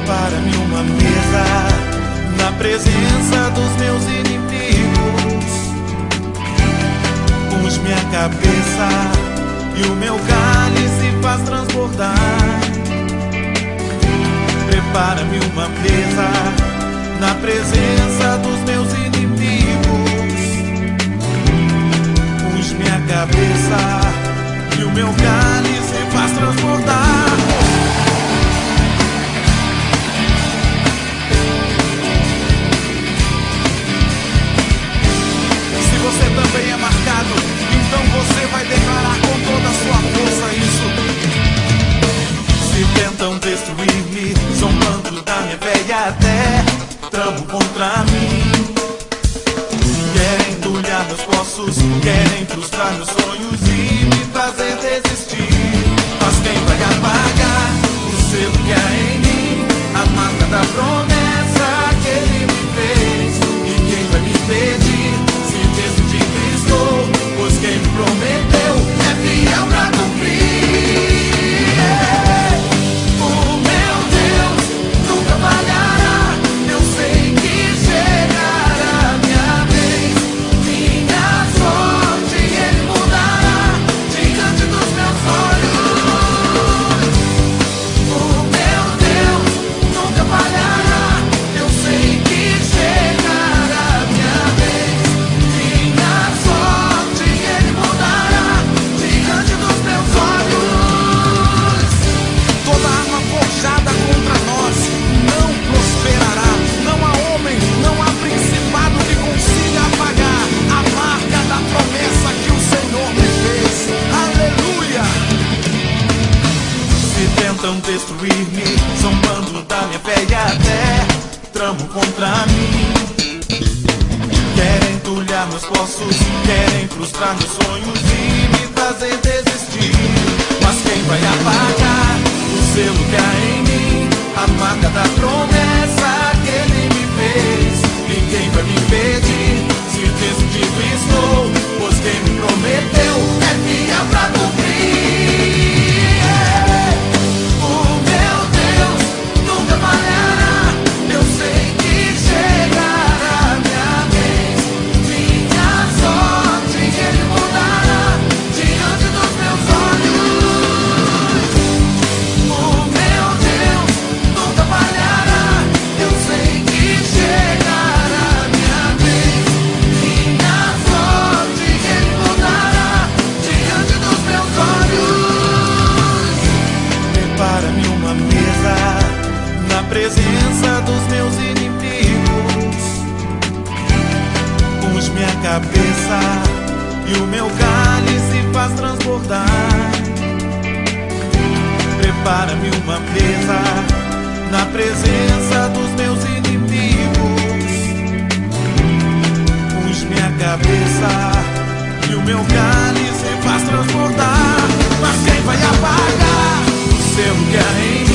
Prepara-me uma mesa na presença dos meus inimigos. Unge minha cabeça e o meu cálice faz transbordar. Prepara-me uma mesa na presença dos meus inimigos. Unge minha cabeça e o meu cálice faz transbordar. Se você também é marcado, então você vai declarar com toda a sua força isso. Se tentam destruir-me, zombando da minha fé e até tramam contra mim. Querem entulhar meus poços, querem frustrar meus sonhos e me fazer desistir. Mas quem vai apagar o selo que há em mim, a marca da promessa que ele me fez? E quem vai me impedir se decidir estou? Pois quem me prometeu é fiel pra cumprir. O meu Deus nunca falhará. Eu sei que chegará minha vez, minha sorte ele mudará diante dos meus olhos. O meu Deus nunca falhará. Eu sei que chegará minha vez, minha sorte ele mudará diante dos meus olhos. Toda arma forjada contra nós não prosperará. Não há homem, não há principado que consiga apagar a marca da promessa que o Senhor me fez. Aleluia! Se tentam destruir-me, zombando da minha fé e até tramam contra mim. Querem entulhar meus poços, querem frustrar meus sonhos e me fazer desistir. Mas quem vai apagar o selo que há em mim, a marca da promessa que ele me fez? Ninguém vai me impedir se decidido estou, pois quem me prometeu é fiel pra cumprir. O meu Deus nunca falhará. Eu sei que chegará minha vez, minha sorte ele mudará diante dos meus olhos. O meu Deus nunca falhará. Eu sei que chegará minha vez, minha sorte ele mudará diante dos meus olhos. Prepara-me uma mesa na presença dos meus inimigos. Unge minha cabeça e o meu cálice faz transbordar. Prepara-me uma mesa na presença dos meus inimigos. Unge minha cabeça e o meu cálice faz transbordar. Mas quem vai apagar o selo que há em